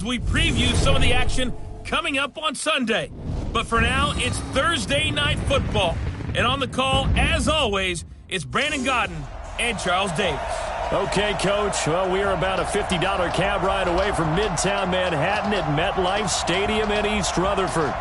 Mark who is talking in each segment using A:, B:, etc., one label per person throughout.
A: We preview some of the action coming up on Sunday. But for now, it's Thursday Night Football. And on the call, as always, it's Brandon Godden and Charles Davis.
B: Okay, Coach. Well, we are about a $50 cab ride away from Midtown Manhattan at MetLife Stadium in East Rutherford.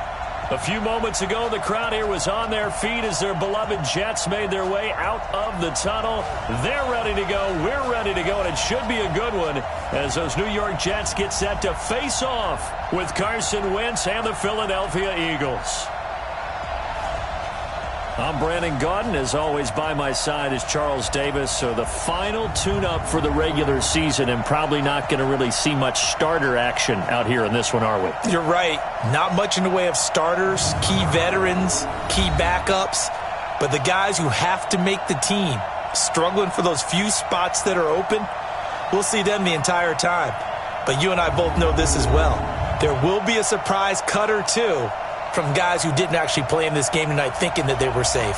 B: A few moments ago, the crowd here was on their feet as their beloved Jets made their way out of the tunnel. They're ready to go. We're ready to go, and it should be a good one as those New York Jets get set to face off with Carson Wentz and the Philadelphia Eagles. I'm Brandon Godden. As always, by my side is Charles Davis. So the final tune-up for the regular season, and probably not going to really see much starter action out here in this one, are we?
C: You're right. Not much in the way of starters, key veterans, key backups. But the guys who have to make the team, struggling for those few spots that are open, we'll see them the entire time. But you and I both know this as well. There will be a surprise cut or two from guys who didn't actually play in this game tonight thinking that they were safe.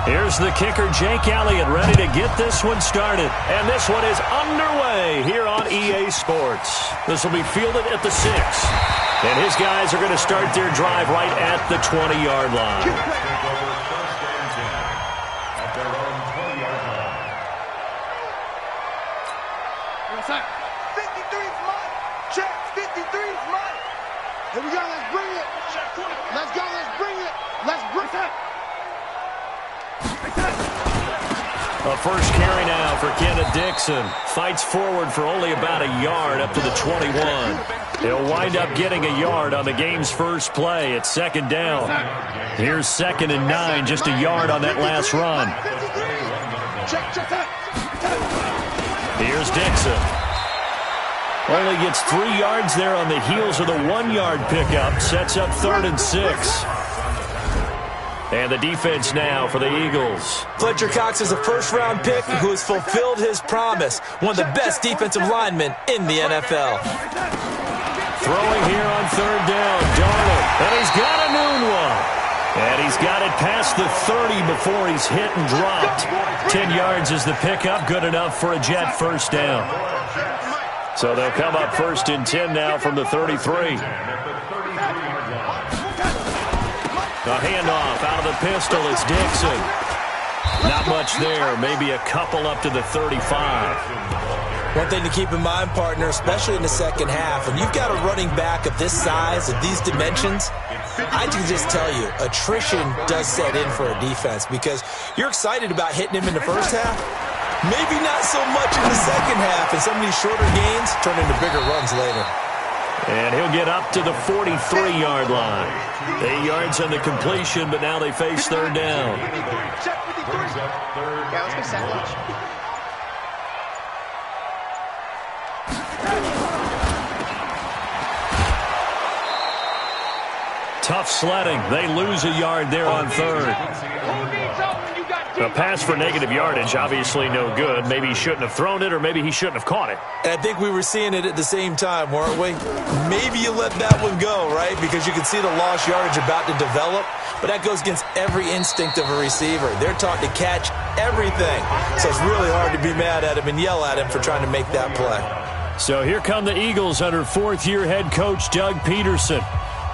B: Here's the kicker, Jake Elliott, ready to get this one started. And this one is underway here on EA Sports. This will be fielded at the 6. And his guys are going to start their drive right at the 20-yard line.
D: Check, 53's mine. Check, 53's mine. Here we go, let's bring it. Let's go, let's bring it. Let's bring it.
B: A first carry now for Kenneth Dixon. Fights forward for only about a yard up to the 21. He'll wind up getting a yard on the game's first play. It's second down. Here's 2nd and 9, just a yard on that last run. Here's Dixon. Only gets 3 yards there on the heels of the 1-yard pickup. Sets up 3rd and 6. And the defense now for the Eagles.
C: Fletcher Cox is a first-round pick who has fulfilled his promise. One of the best defensive linemen in the NFL.
B: Throwing here on 3rd down, Darnold. And he's got a noon one. And he's got it past the 30 before he's hit and dropped. 10 yards is the pickup. Good enough for a Jet first down. So they'll come up 1st and 10 now from the 33. A handoff out of the pistol. It's Dixon. Not much there. Maybe a couple up to the 35.
C: One thing to keep in mind, partner, especially in the second half, when you've got a running back of this size, of these dimensions, I can just tell you, attrition does set in for a defense because you're excited about hitting him in the first half. Maybe not so much in the second half, and some of these shorter gains turn into bigger runs later.
B: And he'll get up to the 43-yard line. 8 yards on the completion, but now they face 3rd down.
D: Yeah, let's go sandwich.
B: Tough sledding. They lose a yard there on 3rd. A pass for negative yardage, obviously no good. Maybe he shouldn't have thrown it, or maybe he shouldn't have caught it.
C: And I think we were seeing it at the same time, weren't we? Maybe you let that one go, right? Because you can see the lost yardage about to develop. But that goes against every instinct of a receiver. They're taught to catch everything. So it's really hard to be mad at him and yell at him for trying to make that play.
B: So here come the Eagles under 4th-year head coach Doug Peterson.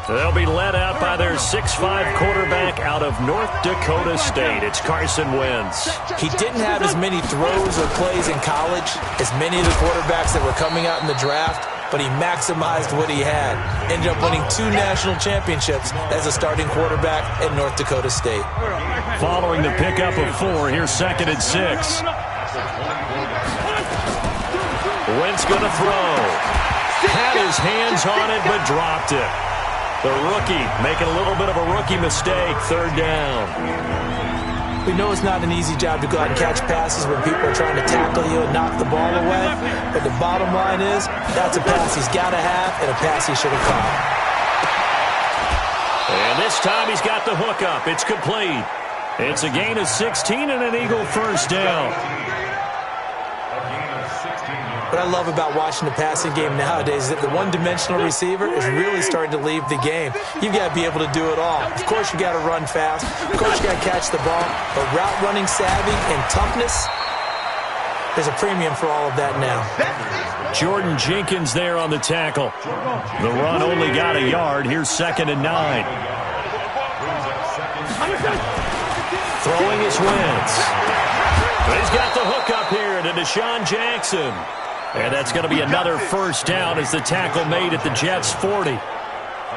B: They'll be led out by their 6'5 quarterback out of North Dakota State. It's Carson Wentz.
C: He didn't have as many throws or plays in college as many of the quarterbacks that were coming out in the draft, but he maximized what he had. Ended up winning 2 national championships as a starting quarterback at North Dakota State.
B: Following the pickup of 4, here's 2nd and 6. Wentz going to throw. Had his hands on it, but dropped it. The rookie making a little bit of a rookie mistake. 3rd down.
C: We know it's not an easy job to go out and catch passes when people are trying to tackle you and knock the ball away. But the bottom line is, that's a pass he's got to have and a pass he should have caught.
B: And this time he's got the hook up. It's complete. It's a gain of 16 and an Eagle first down.
C: What I love about watching the passing game nowadays is that the one-dimensional receiver is really starting to leave the game. You've got to be able to do it all. Of course, you got to run fast. Of course, you got to catch the ball. But route running savvy and toughness, there's a premium for all of that now.
B: Jordan Jenkins there on the tackle. The run only got a yard. Here's 2nd and 9. Throwing is Wentz. He's got the hook up here to Deshaun Jackson. And that's going to be another first down as the tackle made at the Jets' 40.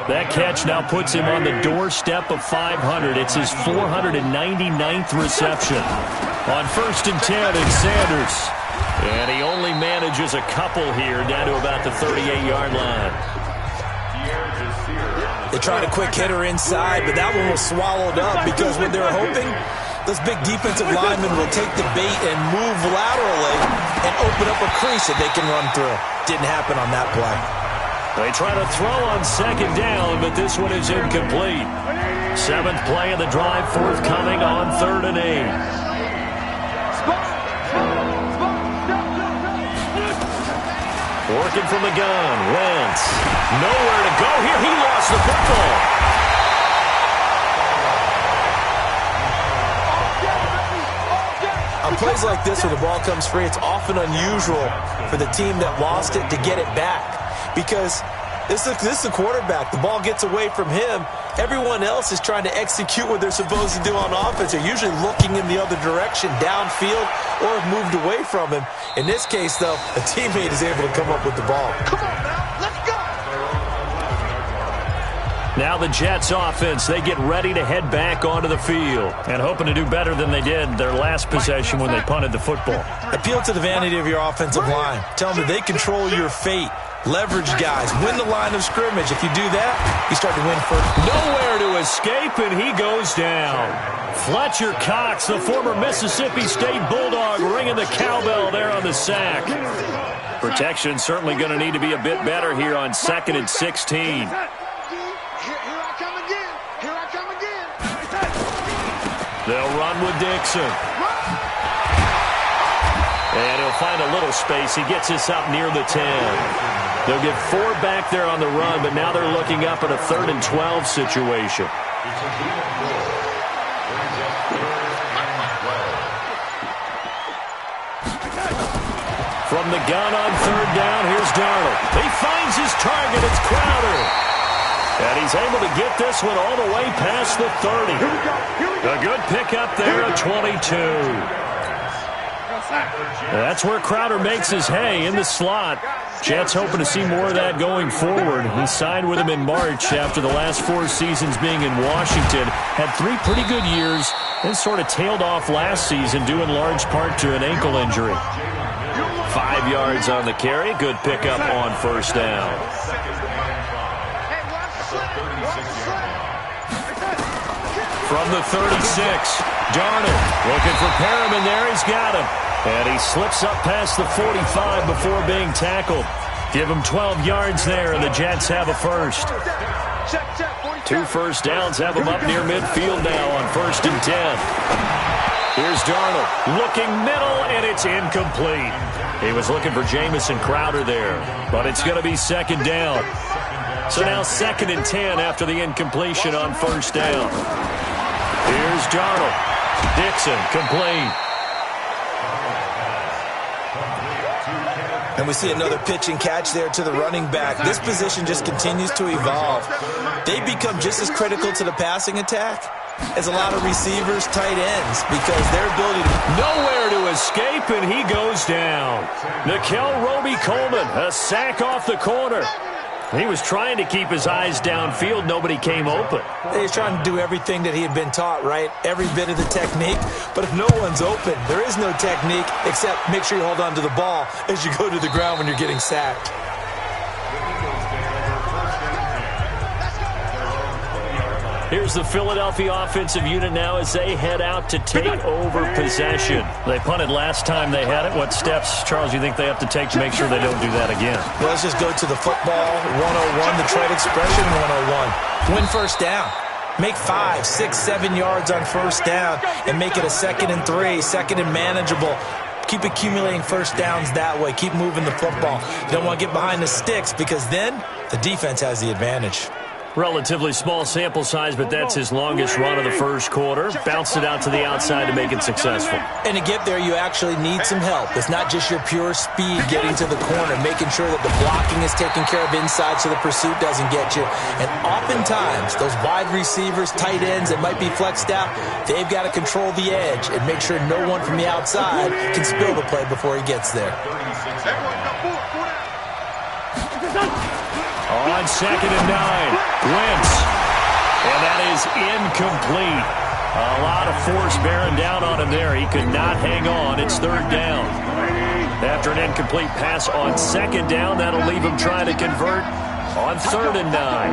B: That catch now puts him on the doorstep of 500. It's his 499th reception. On 1st and 10, it's Sanders. And he only manages a couple here down to about the 38-yard line.
C: They tried a quick hitter inside, but that one was swallowed up because what they were hoping, those big defensive linemen will take the bait and move laterally and open up a crease that they can run through. Didn't happen on that play.
B: They try to throw on 2nd down, but this one is incomplete. 7th play of the drive, forthcoming on 3rd and 8. Working from the gun, Wentz. Nowhere to go here. He lost the football.
C: On plays like this where the ball comes free, it's often unusual for the team that lost it to get it back. Because this is the quarterback. The ball gets away from him. Everyone else is trying to execute what they're supposed to do on offense. They're usually looking in the other direction, downfield, or have moved away from him. In this case, though, a teammate is able to come up with the ball.
D: Come on now, let's go!
B: Now the Jets offense, they get ready to head back onto the field and hoping to do better than they did their last possession when they punted the football.
C: Appeal to the vanity of your offensive line. Tell them that they control your fate. Leverage guys. Win the line of scrimmage. If you do that, you start to win first.
B: Nowhere to escape, and he goes down. Fletcher Cox, the former Mississippi State Bulldog, ringing the cowbell there on the sack. Protection certainly going to need to be a bit better here on 2nd and 16.
D: Here I come again. Here I come again.
B: They'll run with Dixon. And he'll find a little space. He gets us up near the 10. They'll get 4 back there on the run, but now they're looking up at a 3rd and 12 situation. From the gun on 3rd down, here's Darnold. He finds his target. It's Crowder. And he's able to get this one all the way past the 30. A good pickup there at 22. That's where Crowder makes his hay in the slot. Jets hoping to see more of that going forward. He signed with him in March after the last 4 seasons being in Washington. Had 3 pretty good years and sort of tailed off last season due in large part to an ankle injury. 5 yards on the carry. Good pickup on 1st down. From the 36, Darnold looking for Perriman there. He's got him. And he slips up past the 45 before being tackled. Give him 12 yards there, and the Jets have a first. 2 first downs have him up near midfield now on 1st and 10. Here's Darnold looking middle, and it's incomplete. He was looking for Jamison Crowder there, but it's going to be 2nd down. So now 2nd and 10 after the incompletion on 1st down. Here's Darnold. Dixon complete.
C: And we see another pitch and catch there to the running back. This position just continues to evolve. They become just as critical to the passing attack as a lot of receivers, tight ends, because their ability to...
B: Nowhere to escape, and he goes down. Nickel Roby-Coleman, a sack off the corner. He was trying to keep his eyes downfield. Nobody came open.
C: He was trying to do everything that he had been taught, right? Every bit of the technique. But if no one's open, there is no technique except make sure you hold on to the ball as you go to the ground when you're getting sacked.
B: Here's the Philadelphia offensive unit now as they head out to take over possession. They punted last time they had it. What steps, Charles, you think they have to take to make sure they don't do that again?
C: Well, let's just go to the football 101, the trade expression 101. Win first down. Make 5, 6, 7 yards on first down and make it a 2nd and 3, 2nd and manageable. Keep accumulating first downs that way. Keep moving the football. You don't want to get behind the sticks because then the defense has the advantage.
B: Relatively small sample size, but that's his longest run of the first quarter. Bounced it out to the outside to make it successful.
C: And to get there, you actually need some help. It's not just your pure speed getting to the corner, making sure that the blocking is taken care of inside so the pursuit doesn't get you. And oftentimes, those wide receivers, tight ends that might be flexed out, they've got to control the edge and make sure no one from the outside can spill the play before he gets there.
B: On 2nd and 9, Wentz. And that is incomplete. A lot of force bearing down on him there. He could not hang on. It's 3rd down. After an incomplete pass on 2nd down, that'll leave him trying to convert on 3rd and 9.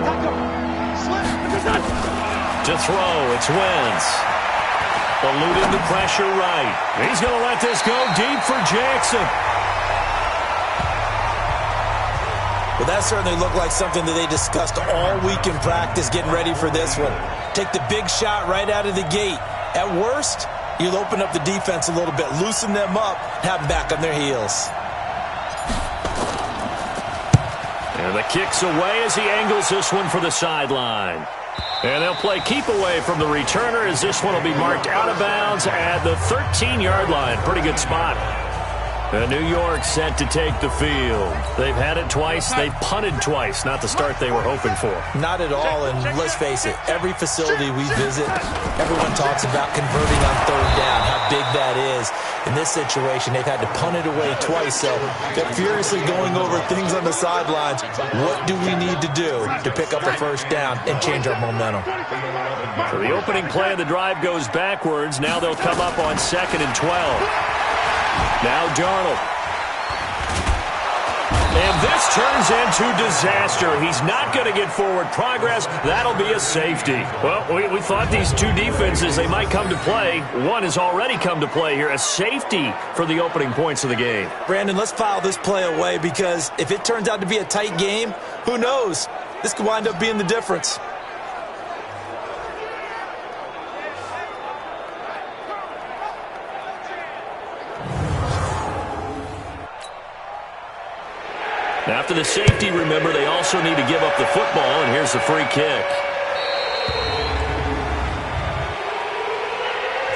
B: To throw, it's Wentz. Eluding the pressure right. He's going to let this go deep for Jackson.
C: Well, that certainly looked like something that they discussed all week in practice getting ready for this one. Take the big shot right out of the gate. At worst, you'll open up the defense a little bit, loosen them up, have them back on their heels.
B: And the kick's away as he angles this one for the sideline. And they'll play keep away from the returner as this one will be marked out of bounds at the 13-yard line. Pretty good spot. New York set to take the field. They've had it twice. They've punted twice. Not the start they were hoping for.
C: Not at all, and let's face it, every facility we visit, everyone talks about converting on 3rd down, how big that is. In this situation, they've had to punt it away twice, so they're furiously going over things on the sidelines. What do we need to do to pick up a first down and change our momentum?
B: So the opening play of the drive goes backwards. Now they'll come up on 2nd and 12. Now Darnold. And this turns into disaster. He's not going to get forward progress. That'll be a safety. Well, we thought these two defenses, they might come to play. One has already come to play here. A safety for the opening points of the game.
C: Brandon, let's file this play away because if it turns out to be a tight game, who knows? This could wind up being the difference.
B: After the safety, remember, they also need to give up the football, and here's the free kick.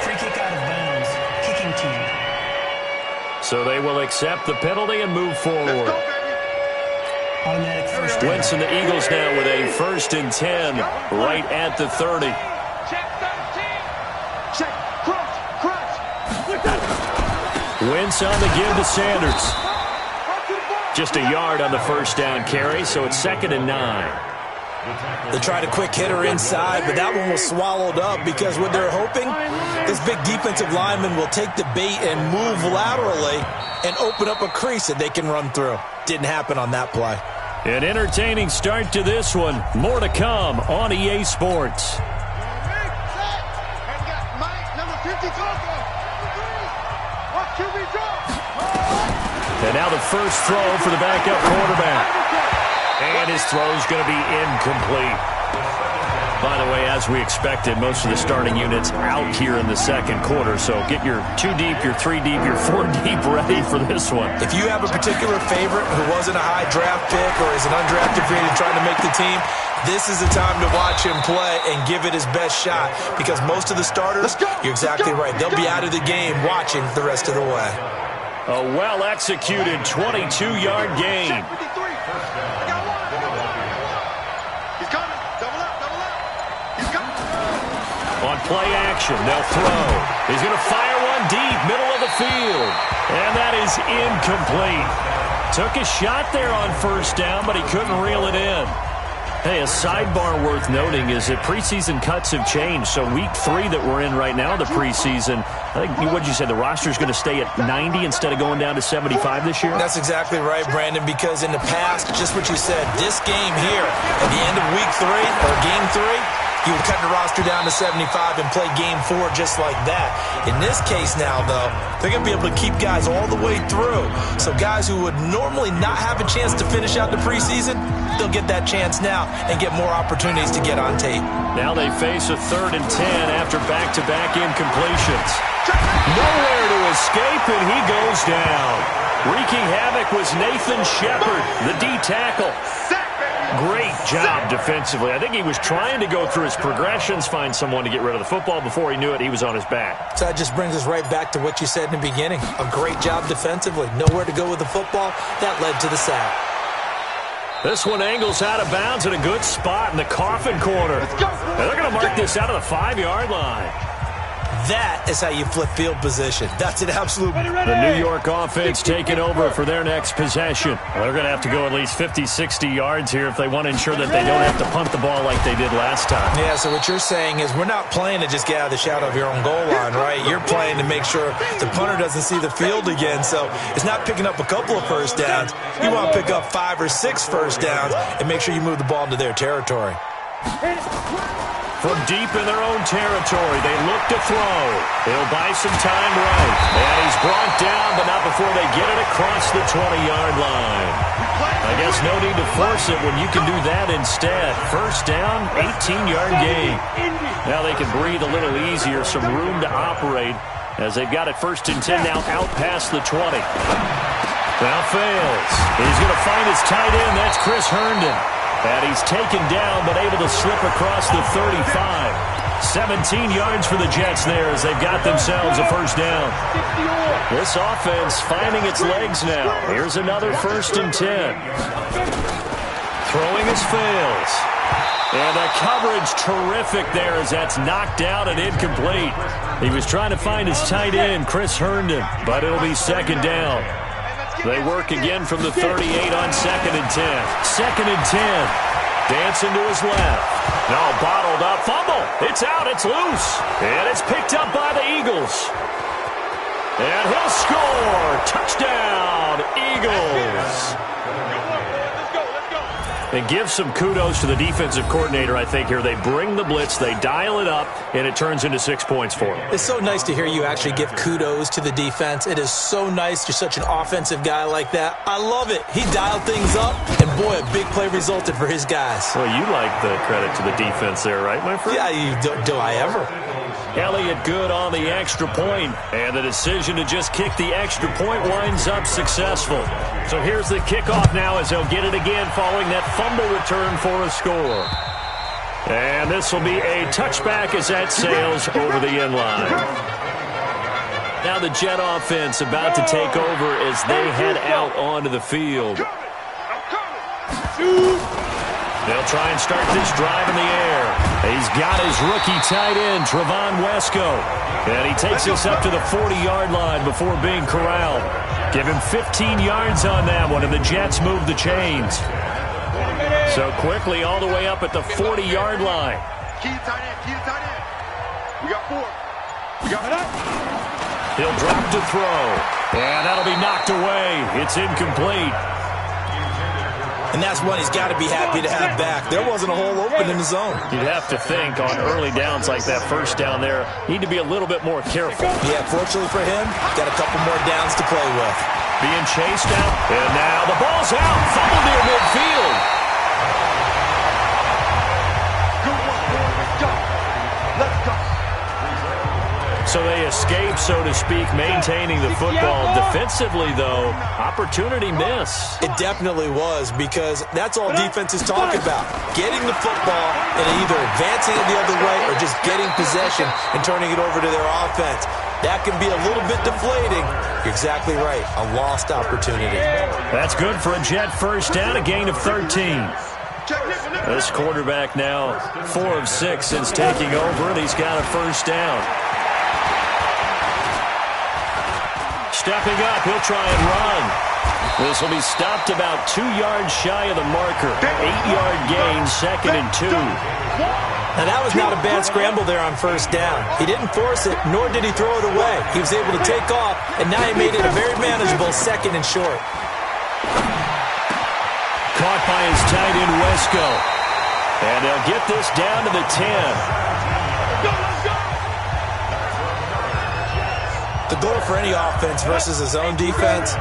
E: Free kick out of bounds. Kicking team.
B: So they will accept the penalty and move forward.
E: Automatic first down.
B: Wentz and the Eagles now with a 1st and 10 right at the 30. Wentz on the give to Sanders. Just a yard on the first down carry, so it's 2nd and 9.
C: They tried a quick hitter inside, but that one was swallowed up because what they're hoping, this big defensive lineman will take the bait and move laterally and open up a crease that they can run through. Didn't happen on that play.
B: An entertaining start to this one. More to come on EA Sports. And now the first throw for the backup quarterback. And his throw's going to be incomplete. By the way, as we expected, most of the starting units out here in the 2nd quarter. So get your 2 deep, your 3 deep, your 4 deep ready for this one.
C: If you have a particular favorite who wasn't a high draft pick or is an undrafted free agent trying to make the team, this is the time to watch him play and give it his best shot because most of the starters, you're exactly right, they'll be out of the game watching the rest of the way.
B: A well-executed 22-yard gain. On play action, they'll throw. He's going to fire one deep, middle of the field. And that is incomplete. Took a shot there on first down, but he couldn't reel it in. Hey, a sidebar worth noting is that preseason cuts have changed. So week 3 that we're in right now, the preseason, I think, what did you say, the roster's going to stay at 90 instead of going down to 75 this year?
C: That's exactly right, Brandon, because in the past, just what you said, this game here, at the end of week 3, or game 3, you would cut the roster down to 75 and play game 4 just like that. In this case now, though, they're going to be able to keep guys all the way through. So guys who would normally not have a chance to finish out the preseason, they'll get that chance now and get more opportunities to get on tape.
B: Now they face a 3rd and 10 after back-to-back incompletions. Nowhere to escape, and he goes down. Wreaking havoc was Nathan Shepard, the D-tackle. Great job defensively. I think he was trying to go through his progressions, find someone to get rid of the football. Before he knew it, he was on his back.
C: So that just brings us right back to what you said in the beginning. A great job defensively. Nowhere to go with the football. That led to the sack.
B: This one angles out of bounds in a good spot in the coffin corner. And they're going to mark this out of the 5-yard line.
C: That is how you flip field position. That's an absolute...
B: The New York offense taking over for their next possession. They're going to have to go at least 50, 60 yards here if they want to ensure that they don't have to punt the ball like they did last time.
C: Yeah, so what you're saying is we're not playing to just get out of the shadow of your own goal line, right? You're playing to make sure the punter doesn't see the field again. So it's not picking up a couple of first downs. You want to pick up 5 or 6 first downs and make sure you move the ball into their territory.
B: From deep in their own territory, they look to throw. He'll buy some time right. And he's brought down, but not before they get it across the 20-yard line. I guess no need to force it when you can do that instead. First down, 18-yard gain. Now they can breathe a little easier, some room to operate as they've got it 1st and 10 now out past the 20. Now fails. He's going to find his tight end. That's Chris Herndon. And he's taken down, but able to slip across the 35. 17 yards for the Jets there as they've got themselves a first down. This offense finding its legs now. Here's another 1st and 10. Throwing his fails. And the coverage terrific there as that's knocked out and incomplete. He was trying to find his tight end, Chris Herndon, but it'll be 2nd down. They work again from the 38 on 2nd and 10. 2nd and 10. Dancing to his left. Now bottled up. Fumble. It's out. It's loose. And it's picked up by the Eagles. And he'll score. Touchdown, Eagles. And give some kudos to the defensive coordinator, I think, here. They bring the blitz, they dial it up, and it turns into 6 points for them.
C: It's so nice to hear you actually give kudos to the defense. It is so nice. You're such an offensive guy like that. I love it. He dialed things up, and boy, a big play resulted for his guys.
B: Well, you like the credit to the defense there, right, my friend?
C: Yeah, do I ever?
B: Elliott good on the extra point, and the decision to just kick the extra point winds up successful. So here's the kickoff now as they'll get it again following that fumble return for a score. And this will be a touchback as that sails over the end line. Now the Jet offense about to take over as they head out onto the field. They'll try and start this drive in the air. He's got his rookie tight end, Trevon Wesco. And he takes us up to the 40-yard line before being corralled. Give him 15 yards on that one, and the Jets move the chains. So quickly all the way up at the 40-yard line.
D: Key tight end, key tight end. We got 4. We got it.
B: He'll drop to throw. And that'll be knocked away. It's incomplete.
C: And that's one he's got to be happy to have back. There wasn't a hole open in the zone.
B: You'd have to think on early downs like that first down there, need to be a little bit more careful.
C: Yeah, fortunately for him, got a couple more downs to play with.
B: Being chased out, and now the ball's out. Fumble near midfield.
D: Good one, boy. Let's go. Let's go.
B: So they escape, so to speak, maintaining the football. Defensively, though, opportunity miss.
C: It definitely was, because that's all defenses talk about. Getting the football and either advancing it the other way or just getting possession and turning it over to their offense. That can be a little bit deflating. You're exactly right. A lost opportunity.
B: That's good for a Jet first down, a gain of 13. This quarterback now 4 of 6 since taking over, and he's got a first down. Stepping up, he'll try and run. This will be stopped about 2 yards shy of the marker. 8-yard gain, 2nd and 2.
C: Now, that was not a bad scramble there on first down. He didn't force it, nor did he throw it away. He was able to take off, and now he made it a very manageable 2nd and short.
B: Caught by his tight end, Wesco. And they'll get this down to the 10.
C: The goal for any offense versus his own defense,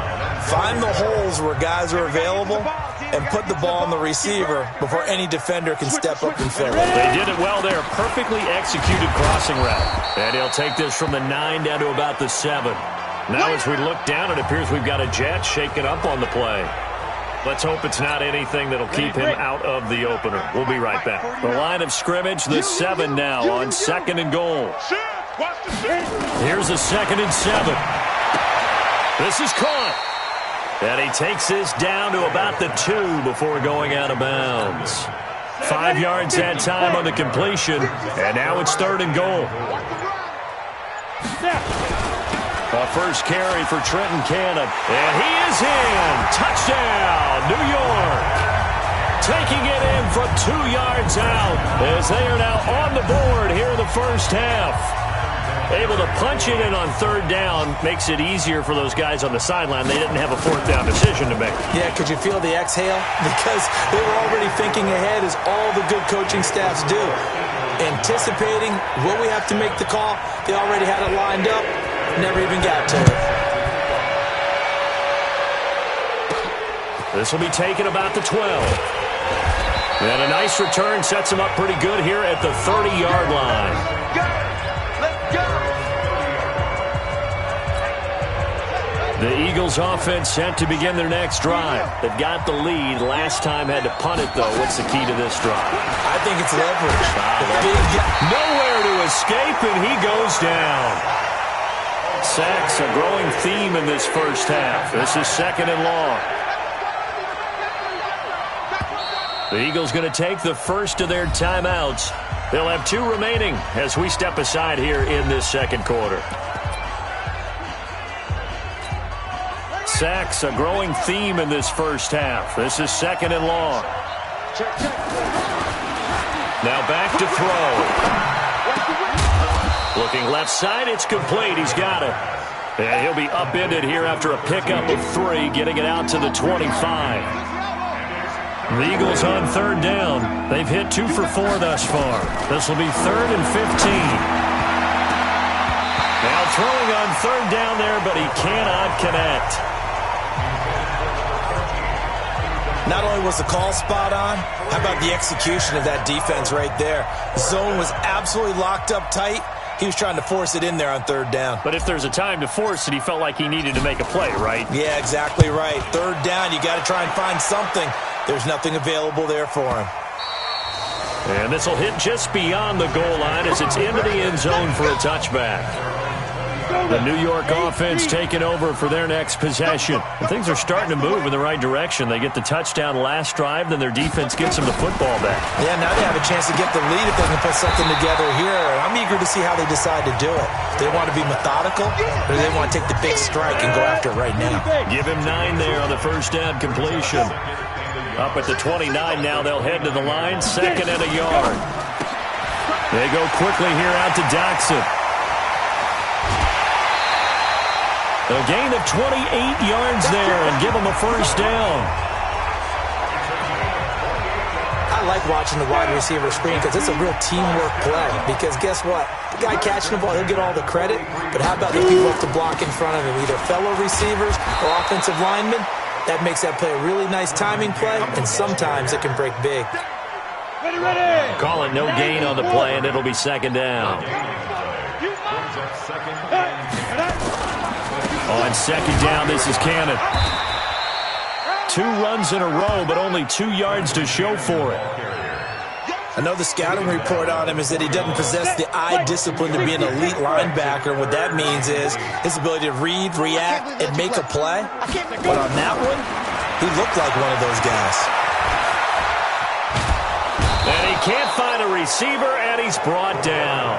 C: find the holes where guys are available and put the ball on the receiver before any defender can step up and fill it.
B: They did it well there. Perfectly executed crossing route. And he'll take this from the 9 down to about the 7. Now as we look down, it appears we've got a jet shaking up on the play. Let's hope it's not anything that'll keep him out of the opener. We'll be right back. The line of scrimmage, the 7 now on 2nd and goal. Here's a 2nd and 7. This is caught. And he takes this down to about the 2 before going out of bounds. 5 yards that time on the completion. And now it's 3rd and goal. A first carry for Trenton Cannon. And he is in. Touchdown, New York. Taking it in from 2 yards out as they are now on the board here in the first half. Able to punch it in on 3rd down makes it easier for those guys on the sideline. They didn't have a 4th down decision to make.
C: Yeah, could you feel the exhale? Because they were already thinking ahead, as all the good coaching staffs do. Anticipating what we have to make the call. They already had it lined up. Never even got to it.
B: This will be taken about the 12. And a nice return sets him up pretty good here at the 30-yard line. The Eagles offense set to begin their next drive. They've got the lead. Last time had to punt it, though. What's the key to this drive?
C: I think it's leverage.
B: Nowhere to escape, and he goes down. Sacks, a growing theme in this first half. This is 2nd and long. The Eagles going to take the first of their timeouts. They'll have 2 remaining as we step aside here in this 2nd quarter. Sacks, a growing theme in this first half. This is 2nd and long. Now back to throw. Looking left side, it's complete. He's got it. And he'll be upended here after a pickup of 3, getting it out to the 25. The Eagles on 3rd down. They've hit 2 for 4 thus far. This will be 3rd and 15. Now throwing on 3rd down there, but he cannot connect.
C: Not only was the call spot on, how about the execution of that defense right there? The zone was absolutely locked up tight. He was trying to force it in there on 3rd down.
B: But if there's a time to force it, he felt like he needed to make a play, right?
C: Yeah, exactly right. 3rd down, you got to try and find something. There's nothing available there for him.
B: And this will hit just beyond the goal line as it's into the end zone for a touchback. The New York offense taking over for their next possession. And things are starting to move in the right direction. They get the touchdown last drive, then their defense gets them the football back.
C: Yeah, now they have a chance to get the lead if they can put something together here. And I'm eager to see how they decide to do it. Do they want to be methodical, or do they want to take the big strike and go after it right now?
B: Give him 9 there on the first down completion. Up at the 29 now, they'll head to the line, 2nd and a yard. They go quickly here out to Doxson. A gain of 28 yards there and give him a first down.
C: I like watching the wide receiver screen because it's a real teamwork play. Because guess what? The guy catching the ball, he'll get all the credit. But how about the people up to block in front of him, either fellow receivers or offensive linemen? That makes that play a really nice timing play, and sometimes it can break big.
B: Call it no gain on the play, and it'll be 2nd down. On 2nd down, this is Cannon. 2 runs in a row, but only 2 yards to show for it.
C: I know the scouting report on him is that he doesn't possess the eye discipline to be an elite linebacker. What that means is his ability to read, react, and make a play. But on that one, he looked like one of those guys.
B: And he can't find a receiver, and he's brought down.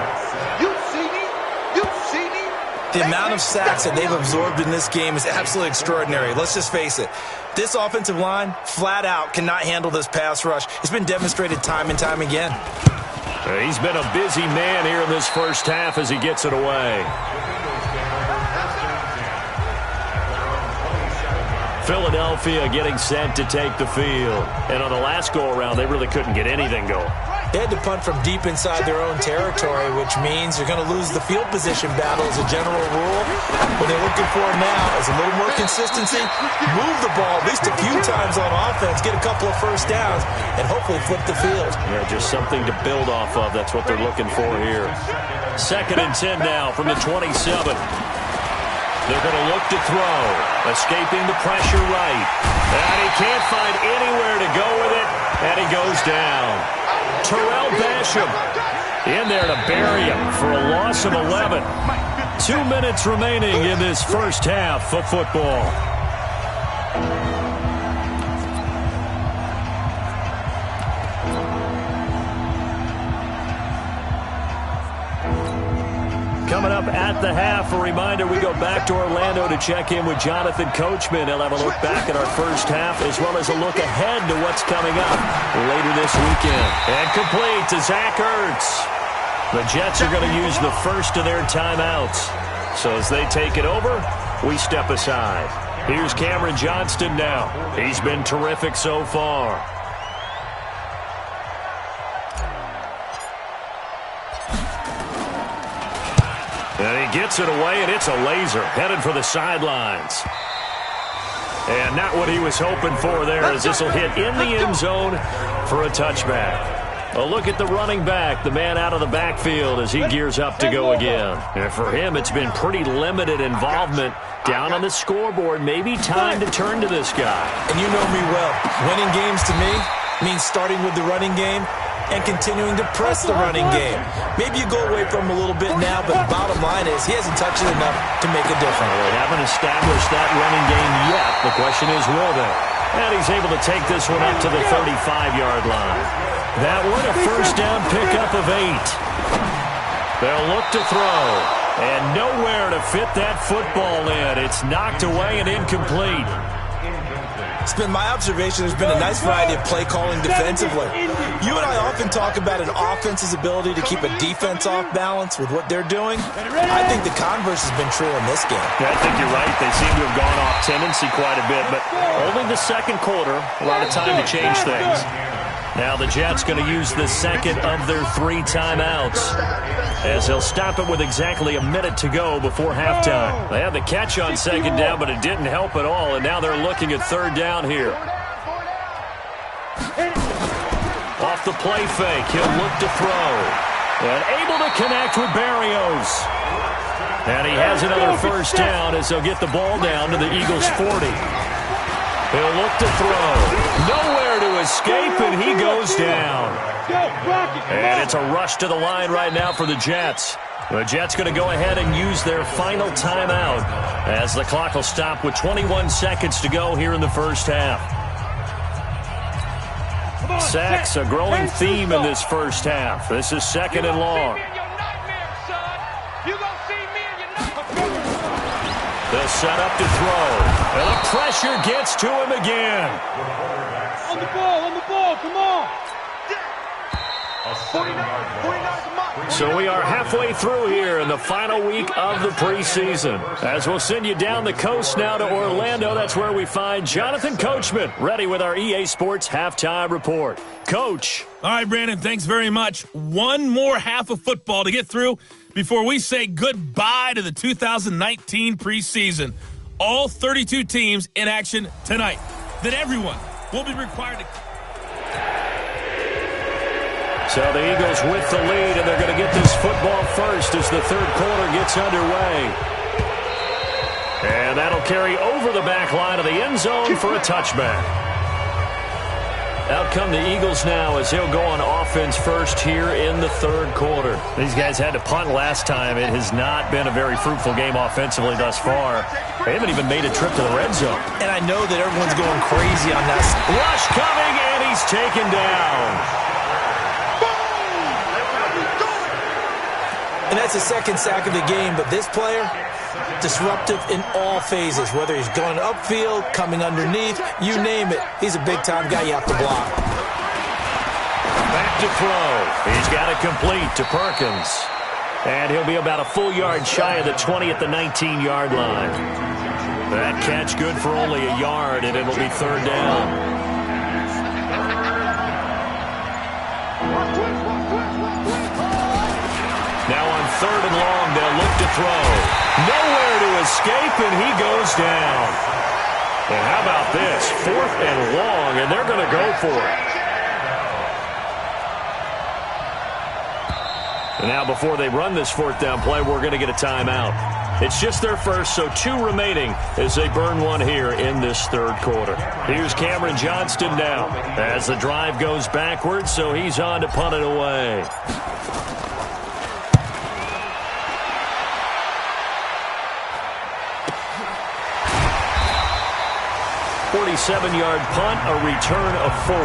D: You see me? You see me?
C: The amount of sacks that they've absorbed in this game is absolutely extraordinary. Let's just face it. This offensive line, flat out, cannot handle this pass rush. It's been demonstrated time and time again.
B: He's been a busy man here in this first half as he gets it away. Philadelphia getting set to take the field. And on the last go-around, they really couldn't get anything going.
C: They had to punt from deep inside their own territory, which means you're going to lose the field position battle as a general rule. What they're looking for now is a little more consistency, move the ball at least a few times on offense, get a couple of first downs, and hopefully flip the field.
B: Yeah, just something to build off of. That's what they're looking for here. 2nd and 10 now from the 27. They're going to look to throw, escaping the pressure right. And he can't find anywhere to go with it, and he goes down. Terrell Basham in there to bury him for a loss of 11. 2 minutes remaining in this first half of football. Coming up at the half, a reminder, we go back to Orlando to check in with Jonathan Coachman. He'll have a look back at our first half as well as a look ahead to what's coming up later this weekend. And complete to Zach Ertz. The Jets are going to use the first of their timeouts. So as they take it over, we step aside. Here's Cameron Johnston now. He's been terrific so far. And he gets it away, and it's a laser headed for the sidelines. And not what he was hoping for there, as this will hit in the end zone for a touchback. A look at the running back, the man out of the backfield as he gears up to go again. And for him, it's been pretty limited involvement down on the scoreboard. Maybe time to turn to this guy.
C: And you know me well. Winning games to me means starting with the running game and continuing to press the running game. Maybe you go away from him a little bit now, but the bottom line is he hasn't touched it enough to make a difference.
B: They haven't established that running game yet. The question is, will they? And he's able to take this one up to the 35-yard line. That one a first down pickup of 8. They'll look to throw. And nowhere to fit that football in. It's knocked away and incomplete.
C: It's been my observation there's been a nice variety of play calling defensively. You and I often talk about an offense's ability to keep a defense off balance with what they're doing. I think the converse has been true in this game.
B: Yeah, I think you're right. They seem to have gone off tendency quite a bit, but only the second quarter, a lot of time to change things. Now the Jets going to use the second of their 3 timeouts as they'll stop it with exactly a minute to go before halftime. They had the catch on second down, but it didn't help at all, and now they're looking at third down here. Off the play fake, he'll look to throw. And able to connect with Barrios. And he has another first down as they'll get the ball down to the Eagles' 40. He'll look to throw. Nowhere to escape, and he goes down. And it's a rush to the line right now for the Jets. The Jets going to go ahead and use their final timeout as the clock will stop with 21 seconds to go here in the first half. Sacks, a growing theme in this first half. This is second and long. They'll set up to throw. And the pressure gets to him again.
D: On the ball, come on.
B: So we are halfway through here in the final week of the preseason. As we'll send you down the coast now to Orlando, that's where we find Jonathan Coachman, ready with our EA Sports Halftime Report. Coach.
A: All right, Brandon, thanks very much. One more half of football to get through before we say goodbye to the 2019 preseason. All 32 teams in action tonight. Then everyone will be required to...
B: So the Eagles with the lead, and they're going to get this football first as the third quarter gets underway. And that'll carry over the back line of the end zone for a touchback. Out come the Eagles now as they'll go on offense first here in the third quarter. These guys had to punt last time. It has not been a very fruitful game offensively thus far. They haven't even made a trip to the red zone.
C: And I know that everyone's going crazy on that.
B: Rush coming, and he's taken down.
C: And that's the second sack of the game, but this player, disruptive in all phases, whether he's going upfield, coming underneath, you name it. He's a big-time guy you have to block.
B: Back to throw. He's got it complete to Perkins. And he'll be about a full yard shy of the 20 at the 19-yard line. That catch good for only a yard, and it'll be third down. Now on third and long, they'll look to throw. Nowhere to escape, and he goes down. And how about this? Fourth and long, and they're going to go for it. And now before they run this fourth down play, we're going to get a timeout. It's just their first, so 2 remaining as they burn one here in this third quarter. Here's Cameron Johnston now as the drive goes backwards, so he's on to punt it away. 47-yard punt, a return of 4.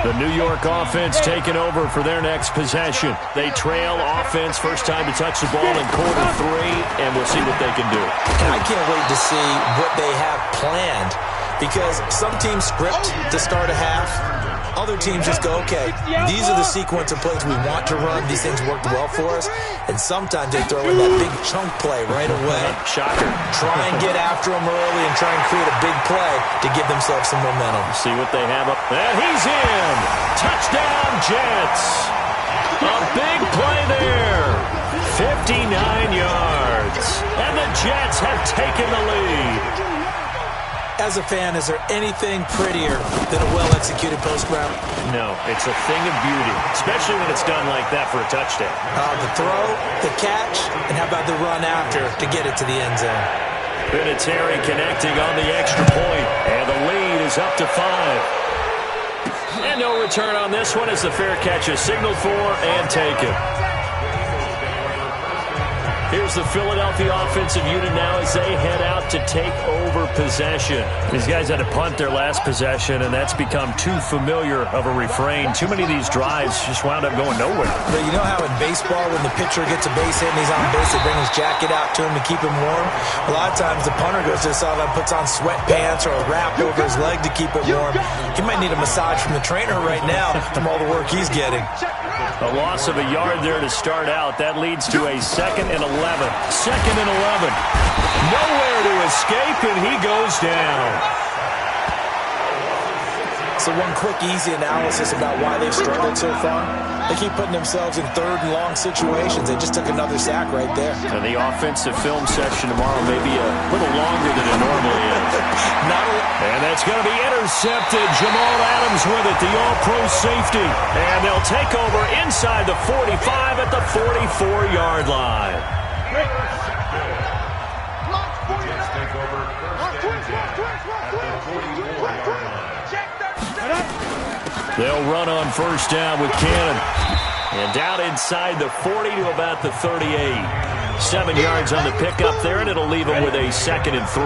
B: The New York offense taking over for their next possession. They trail offense, first time to touch the ball in quarter 3, and we'll see what they can do.
C: And I can't wait to see what they have planned, because some teams script to start a half. Other teams just go, okay, these are the sequence of plays we want to run. These things worked well for us. And sometimes they throw in that big chunk play right away.
B: Shocker.
C: Try and get after them early and try and create a big play to give themselves some momentum.
B: See what they have up. And he's in. Touchdown, Jets. A big play there. 59 yards. And the Jets have taken the lead.
C: As a fan, is there anything prettier than a well-executed post route?
B: No, it's a thing of beauty, especially when it's done like that for a touchdown.
C: The throw, the catch, and how about the run after to get it to the end zone?
B: Vinatieri connecting on the extra point, and the lead is up to 5. And no return on this one as the fair catch is signaled for and taken. Here's the Philadelphia offensive unit now as they head out to take over possession. These guys had to punt their last possession, and that's become too familiar of a refrain. Too many of these drives just wound up going nowhere.
C: But you know how in baseball, when the pitcher gets a base hit and he's on base, they bring his jacket out to him to keep him warm? A lot of times the punter goes to the sideline, puts on sweatpants or a wrap over his leg to keep it warm. He might need a massage from the trainer right now from all the work he's getting.
B: A loss of a yard there to start out. That leads to a 2nd and 11. 2nd and 11. Nowhere to escape, and he goes down.
C: So one quick, easy analysis about why they've struggled so far. They keep putting themselves in third and long situations. They just took another sack right there.
B: And the offensive film session tomorrow may be a little longer than it normally is. And that's going to be intercepted. Jamal Adams with it, the all-pro safety. And they'll take over inside the 45 at the 44-yard line. They'll run on first down with Cannon. And down inside the 40 to about the 38. 7 yards on the pickup there, and it'll leave them with a 2nd and 3.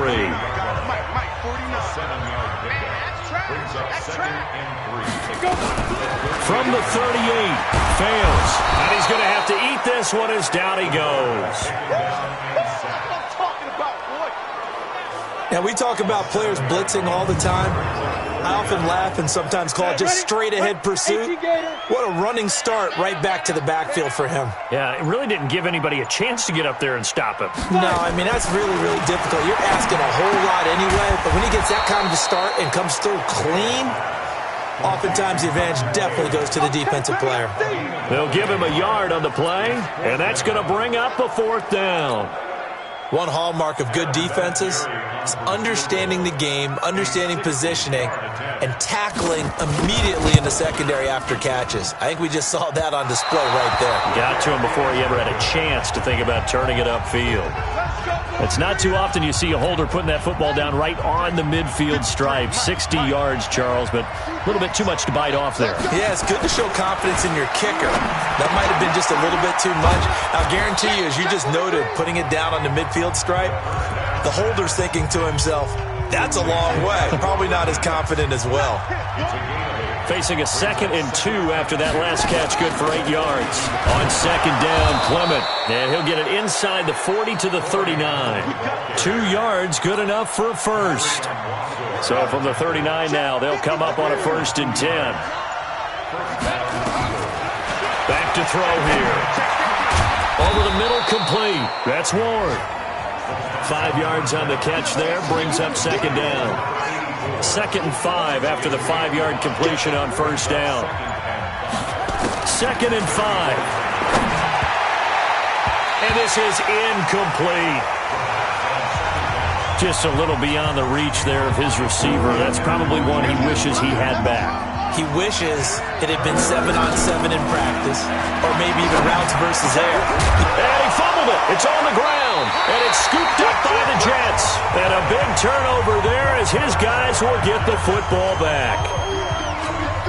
B: From the 38, fails. And he's going to have to eat this one as down he goes.
C: Now, we talk about players blitzing all the time. I often laugh and sometimes call it just straight-ahead pursuit. What a running start right back to the backfield for him.
B: Yeah, it really didn't give anybody a chance to get up there and stop him.
C: No, I mean, that's really, really difficult. You're asking a whole lot anyway, but when he gets that kind of a start and comes through clean, oftentimes the advantage definitely goes to the defensive player.
B: They'll give him a yard on the play, and that's going to bring up a 4th down.
C: One hallmark of good defenses is understanding the game, understanding positioning, and tackling immediately in the secondary after catches. I think we just saw that on display right there.
B: Got to him before he ever had a chance to think about turning it upfield. It's not too often you see a holder putting that football down right on the midfield stripe. 60 yards, Charles, but a little bit too much to bite off there.
C: Yeah, it's good to show confidence in your kicker. That might have been just a little bit too much. I'll guarantee you, as you just noted, putting it down on the midfield stripe, the holder's thinking to himself, that's a long way. Probably not as confident as well.
B: Facing a 2nd and 2 after that last catch, good for 8 yards. On 2nd down, Clement. And he'll get it inside the 40 to the 39. 2 yards, good enough for a first. So from the 39 now, they'll come up on a 1st and 10. Back to throw here. Over the middle, complete. That's Ward. 5 yards on the catch there, brings up second down. 2nd and 5 after the 5-yard completion on first down. 2nd and 5. And this is incomplete. Just a little beyond the reach there of his receiver. That's probably one he wishes he had back.
C: He wishes it had been 7-on-7 in practice, or maybe even routes versus air.
B: And he fumbled it. It's on the ground, and it's scooped up by the Jets. And a big turnover there as his guys will get the football back.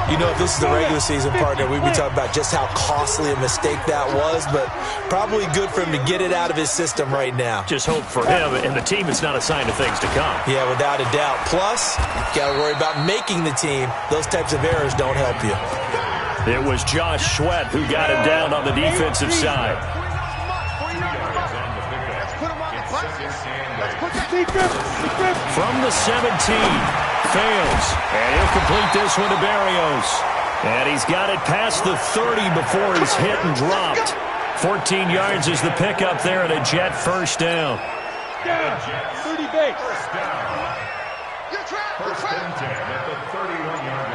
C: You know, if this is the regular season, partner, we'd be talking about just how costly a mistake that was, but probably good for him to get it out of his system right now.
B: Just hope for him and the team it's not a sign of things to come.
C: Yeah, without a doubt. Plus, you got to worry about making the team. Those types of errors don't help you.
B: It was Josh Sweat who got him down on the defensive side. From the 17. Fails, and he'll complete this one to Berrios. And he's got it past the 30 before he's hit and dropped. 14 yards is the pickup there and a Jet first down.
D: 30 base.
F: First and 10 at the 31-yard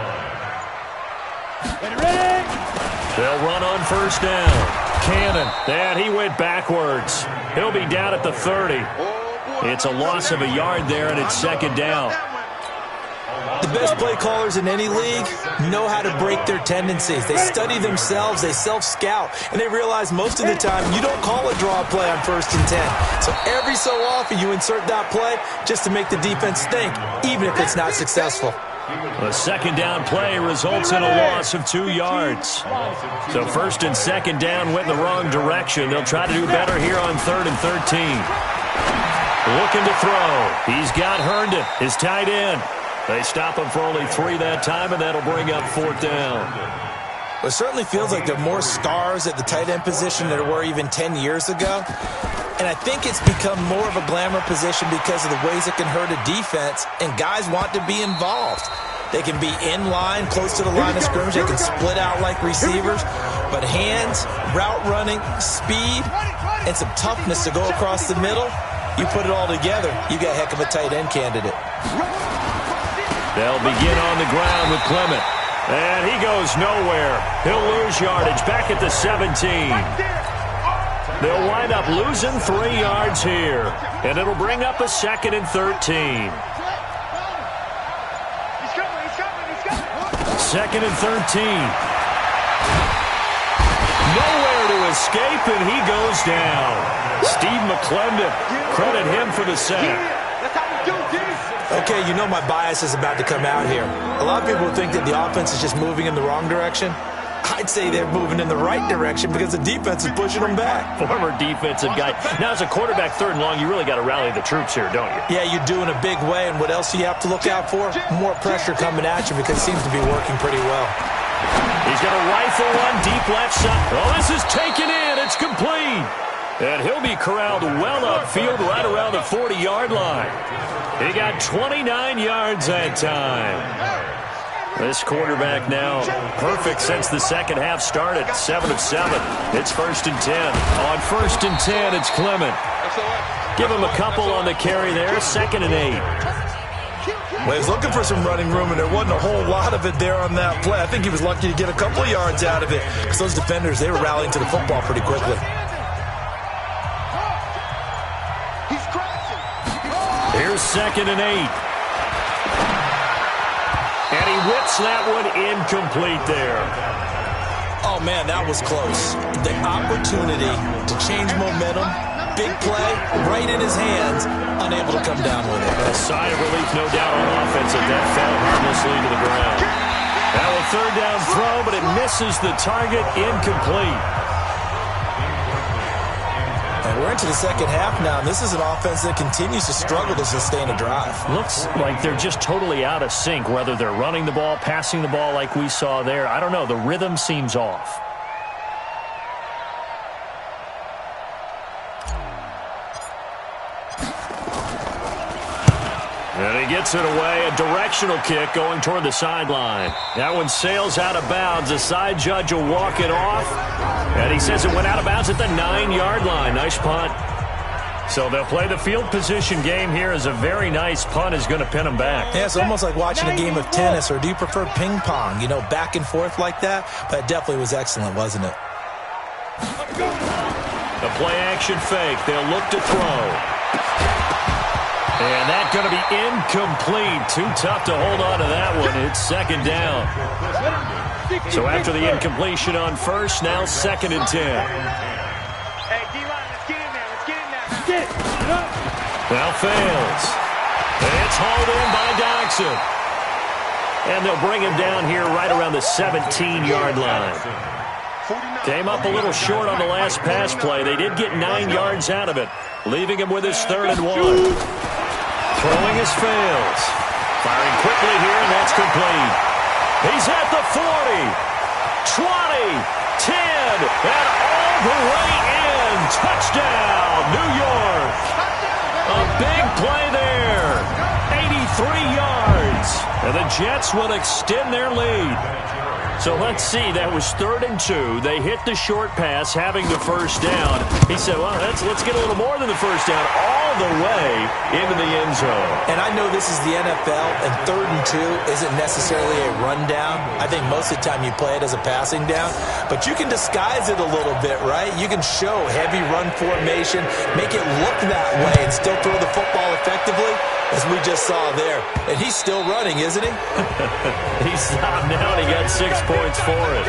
F: line.
D: Ready?
B: They'll run on first down. Cannon, and he went backwards. He'll be down at the 30. It's a loss of a yard there, and it's second down.
C: The best play callers in any league know how to break their tendencies. They study themselves, they self-scout, and they realize most of the time you don't call a draw play on 1st and 10. So every so often you insert that play just to make the defense think, even if it's not successful.
B: A second down play results in a loss of 2 yards. So 1st and 2nd down went in the wrong direction. They'll try to do better here on 3rd and 13. Looking to throw. He's got Herndon, his tight end. They stop him for only 3 that time, and that'll bring up 4th down.
C: Well, it certainly feels like there are more stars at the tight end position than there were even 10 years ago. And I think it's become more of a glamour position because of the ways it can hurt a defense, and guys want to be involved. They can be in line, close to the line of scrimmage. They can split out like receivers. But hands, route running, speed, and some toughness to go across the middle, you put it all together, you got a heck of a tight end candidate.
B: They'll begin on the ground with Clement. And he goes nowhere. He'll lose yardage back at the 17. They'll wind up losing 3 yards here. And it'll bring up a 2nd and 13. 2nd and 13. Nowhere to escape, and he goes down. Steve McClendon, credit him for the sack.
C: Okay, you know my bias is about to come out here. A lot of people think that the offense is just moving in the wrong direction. I'd say they're moving in the right direction because the defense is pushing them back.
B: Former defensive guy. Now, as a quarterback 3rd and long, you really got to rally the troops here, don't you?
C: Yeah, you do in a big way, and what else do you have to look out for? More pressure coming at you because it seems to be working pretty well.
B: He's going to rifle one deep left side. Oh, this is taken in. It's complete. And he'll be corralled well upfield right around the 40-yard line. He got 29 yards that time. This quarterback now perfect since the second half started. 7 of 7. It's 1st and 10. On 1st and 10, it's Clement. Give him a couple on the carry there. 2nd and 8.
C: Well, he was looking for some running room, and there wasn't a whole lot of it there on that play. I think he was lucky to get a couple of yards out of it because those defenders, they were rallying to the football pretty quickly.
B: Here's 2nd and 8. And he whips that one incomplete there.
C: Oh, man, that was close. The opportunity to change momentum, big play, right in his hands, unable to come down with it.
B: A sigh of relief, no doubt, on offense, and that fell harmlessly to the ground. Now a 3rd down throw, but it misses the target, incomplete.
C: And we're into the second half now, and this is an offense that continues to struggle to sustain a drive.
B: Looks like they're just totally out of sync, whether they're running the ball, passing the ball like we saw there. I don't know. The rhythm seems off. And he gets it away. A directional kick going toward the sideline. That one sails out of bounds. The side judge will walk it off. And he says it went out of bounds at the 9-yard line. Nice punt. So they'll play the field position game here as a very nice punt is going to pin them back.
C: Yeah, it's almost like watching a game of tennis, or do you prefer ping pong, back and forth like that? But it definitely was excellent, wasn't it?
B: The play-action fake. They'll look to throw. And that's going to be incomplete. Too tough to hold on to that one. It's second down. So after the incompletion on first, now 2nd and 10.
D: Hey, D-line, let's get in there. Let's get in there. Get it.
B: Now fails. It's hauled in by Doxson. And they'll bring him down here right around the 17-yard line. Came up a little short on the last pass play. They did get 9 yards out of it, leaving him with his 3rd and 1. Throwing his fails. Firing quickly here, and that's complete. He's at the 40, 20, 10, and all the way in. Touchdown, New York. A big play there. 83 yards. And the Jets will extend their lead. So let's see, that was 3rd and 2. They hit the short pass, having the first down. He said, well, let's get a little more than the first down, all the way into the end zone.
C: And I know this is the NFL, and 3rd and 2 isn't necessarily a rundown. I think most of the time you play it as a passing down. But you can disguise it a little bit, right? You can show heavy run formation, make it look that way, and still throw the football effectively, as we just saw there. And he's still running, isn't he?
B: He stopped now, and he got 6 points for it.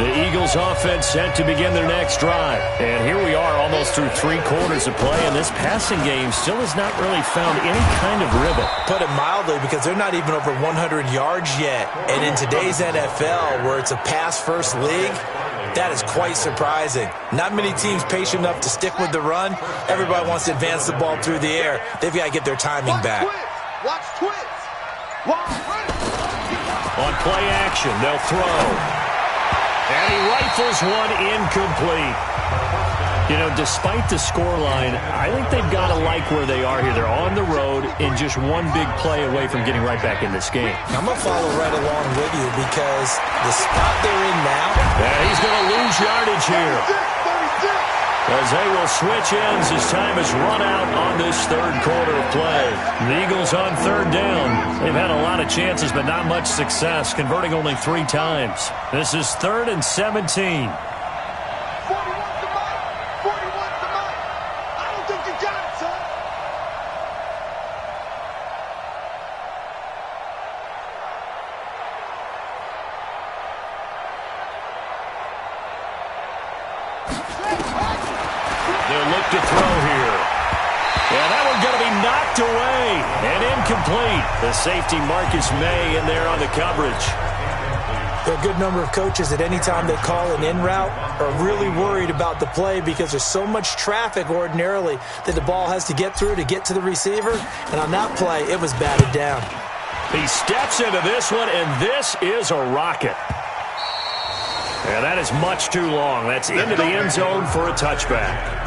B: The Eagles offense set to begin their next drive. And here we are almost through 3 quarters of play, and this passing game still has not really found any kind of rhythm.
C: Put it mildly, because they're not even over 100 yards yet. And in today's NFL, where it's a pass-first league, that is quite surprising. Not many teams patient enough to stick with the run. Everybody wants to advance the ball through the air. They've got to get their timing back.
D: Watch twits.
B: On play action, they'll throw. And he rifles one incomplete. Despite the scoreline, I think they've got to like where they are here. They're on the road and just one big play away from getting right back in this game.
C: I'm going to follow right along with you, because the spot they're in now.
B: Yeah, he's going to lose yardage here, as they will switch ends as time has run out on this 3rd quarter of play. The Eagles on 3rd down. They've had a lot of chances, but not much success, converting only 3 times. This is 3rd and 17.
D: 41 to Mike. I don't think you got it, son.
B: They'll look to throw here. And that one's going to be knocked away and incomplete. The safety Marcus May in there on the coverage.
C: There are a good number of coaches that any time they call an in route are really worried about the play, because there's so much traffic ordinarily that the ball has to get through to get to the receiver. And on that play, it was batted down.
B: He steps into this one, and this is a rocket. And that is much too long. That's into the end zone for a touchback.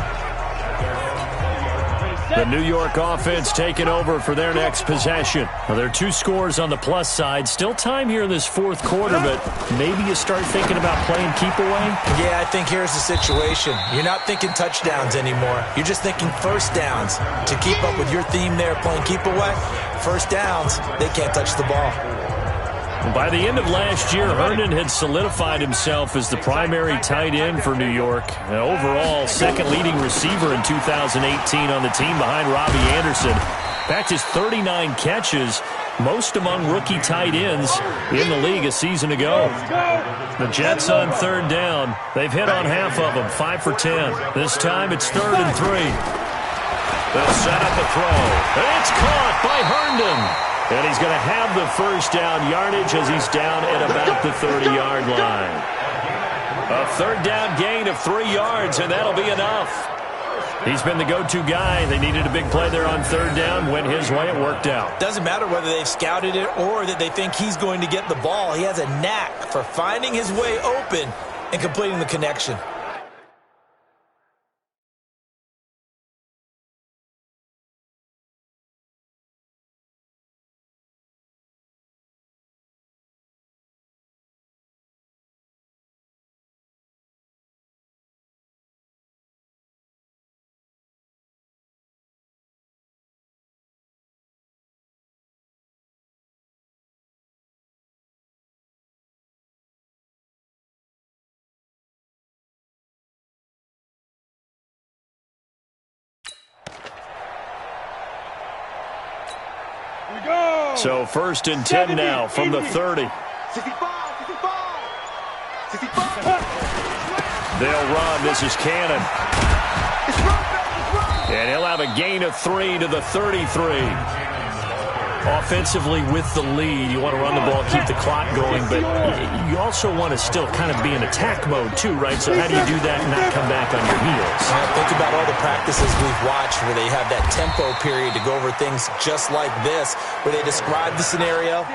B: The New York offense taking over for their next possession. Well, there are 2 scores on the plus side. Still time here in this 4th quarter, but maybe you start thinking about playing keep away?
C: Yeah, I think here's the situation. You're not thinking touchdowns anymore. You're just thinking first downs. To keep up with your theme there, playing keep away, first downs, they can't touch the ball.
B: By the end of last year, Herndon had solidified himself as the primary tight end for New York. And overall, 2nd leading receiver in 2018 on the team behind Robbie Anderson. Backed his 39 catches, most among rookie tight ends in the league a season ago. The Jets on 3rd down. They've hit on half of them, 5 for 10. This time it's 3rd and 3. They'll set up a throw. It's caught by Herndon. And he's going to have the first down yardage as he's down at about the 30-yard line. A 3rd down gain of 3 yards, and that'll be enough. He's been the go-to guy. They needed a big play there on 3rd down. Went his way. It worked out.
C: Doesn't matter whether they've scouted it or that they think he's going to get the ball. He has a knack for finding his way open and completing the connection.
B: So 1st and 10 now from the 30.
D: 65.
B: They'll run. This is Cannon. And he'll have a gain of 3 to the 33. Offensively with the lead, you want to run the ball, keep the clock going, but you also want to still kind of be in attack mode too, right? So how do you do that and not come back on your heels?
C: Think about all the practices we've watched where they have that tempo period to go over things just like this, where they describe the scenario,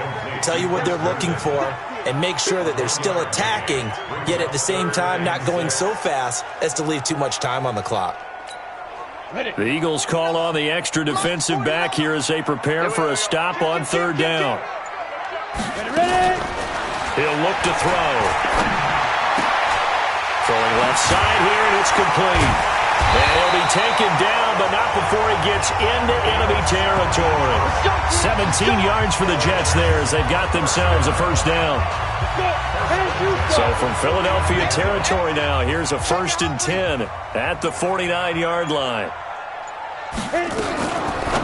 C: tell you what they're looking for, and make sure that they're still attacking, yet at the same time not going so fast as to leave too much time on the clock.
B: The Eagles call on the extra defensive back here as they prepare for a stop on 3rd down. He'll look to throw. Throwing left side here, and it's complete. And he'll be taken down, but not before he gets into enemy territory. 17 yards for the Jets there as they've got themselves a 1st down. So from Philadelphia territory now, here's a 1st and 10 at the 49-yard line.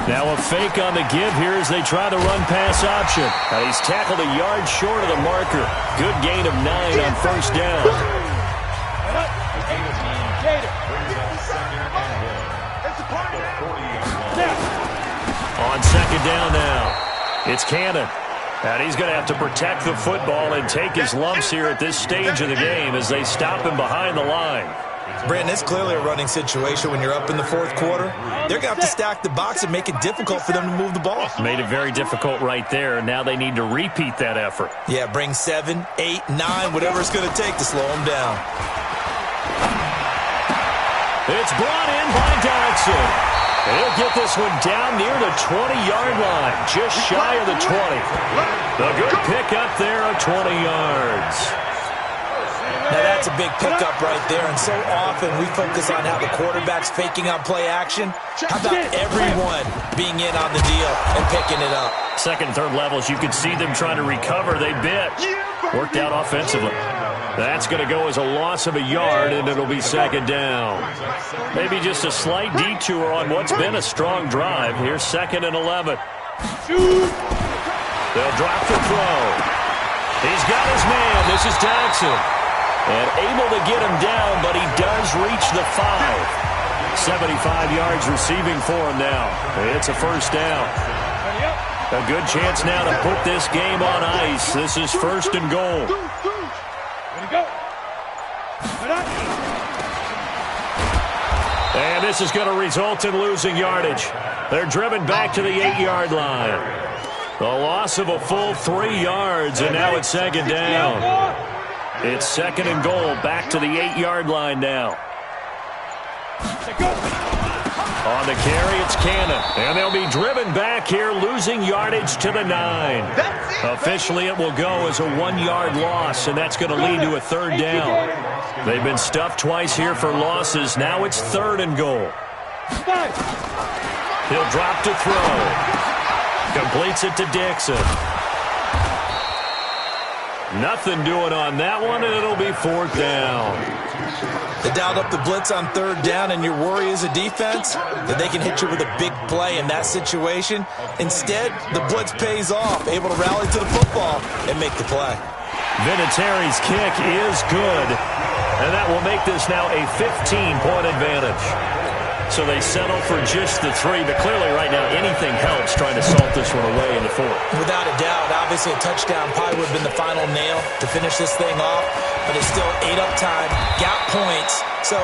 B: Now a fake on the give here as they try the run-pass option. Now he's tackled a yard short of the marker. Good gain of 9 on 1st down. On 2nd down now, it's Cannon. And he's going to have to protect the football and take his lumps here at this stage of the game as they stop him behind the line.
C: Brandon, it's clearly a running situation when you're up in the 4th quarter. They're going to have to stack the box and make it difficult for them to move the ball.
B: Made it very difficult right there. Now they need to repeat that effort.
C: Yeah, bring 7, 8, 9, whatever it's going to take to slow them down.
B: It's brought in by Dodson. And he'll get this one down near the 20-yard line, just shy of the 20. A good pickup there of 20 yards.
C: Now that's a big pickup right there, and so often we focus on how the quarterback's faking on play action. How about everyone being in on the deal and picking it up?
B: 2nd and 3rd levels, you could see them trying to recover. They bit. Worked out offensively. That's going to go as a loss of a yard, and it'll be 2nd down. Maybe just a slight detour on what's been a strong drive. Here's 2nd and 11. They'll drop the throw. He's got his man. This is Dodson. And able to get him down, but he does reach the 5. 75 yards receiving for him now. It's a 1st down. A good chance now to put this game on ice. This is 1st and goal. And this is going to result in losing yardage. They're driven back to the 8-yard line. The loss of a full 3 yards, and now it's 2nd down. It's 2nd and goal, back to the 8-yard line now. On the carry, it's Cannon. And they'll be driven back here, losing yardage to the 9. Officially, it will go as a 1-yard loss, and that's going to lead to a 3rd down. They've been stuffed twice here for losses. Now it's 3rd and goal. He'll drop to throw. Completes it to Dixon. Nothing doing on that one, and it'll be 4th down.
C: They dialed up the blitz on 3rd down, and your worry as a defense that they can hit you with a big play in that situation. Instead, the blitz pays off, able to rally to the football and make the play.
B: Vinatieri's kick is good, and that will make this now a 15-point advantage. So they settle for just the 3, but clearly right now anything helps trying to salt this one away in the 4th.
C: Without a doubt, obviously a touchdown probably would have been the final nail to finish this thing off, but it's still 8 up time, got points. So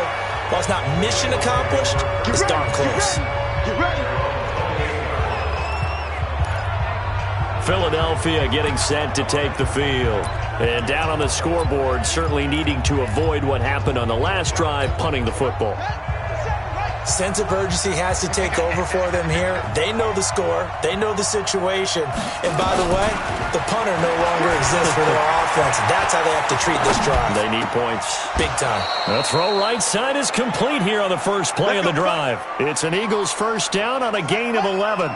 C: while it's not mission accomplished, it's darn close.
D: Get ready.
B: Philadelphia getting set to take the field. And down on the scoreboard, certainly needing to avoid what happened on the last drive, punting the football.
C: Sense of urgency has to take over for them here. They know the score. They know the situation. And by the way, the punter no longer exists for their offense. That's how they have to treat this drive.
B: They need points.
C: Big time.
B: The throw right side is complete here on the first play of the drive. It's an Eagles 1st down on a gain of 11.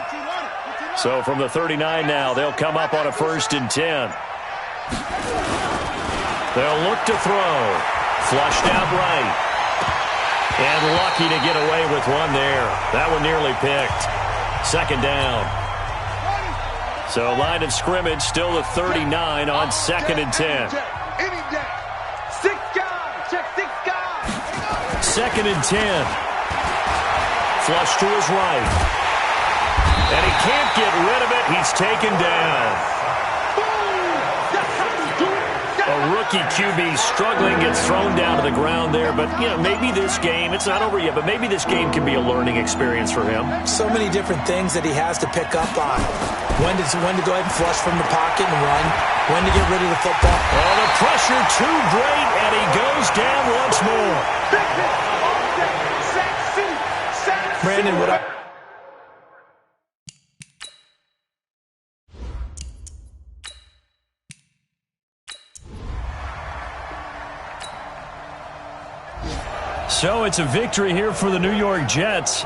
B: So from the 39 now, they'll come up on a 1st and 10. They'll look to throw. Flushed out right. And lucky to get away with one there. That one nearly picked. 2nd down. So line of scrimmage still the 39 on 2nd and 10.
D: Any day. 6 guys. Check 6 guys.
B: 2nd and 10. Flush to his right. And he can't get rid of it. He's taken down. A rookie QB struggling, gets thrown down to the ground there. But, maybe this game, it's not over yet, but maybe this game can be a learning experience for him.
C: So many different things that he has to pick up on. When to go ahead and flush from the pocket and run. When to get rid of the football.
B: Oh, the pressure too great, and he goes down once more.
C: Brandon, what I...
B: So it's a victory here for the New York Jets.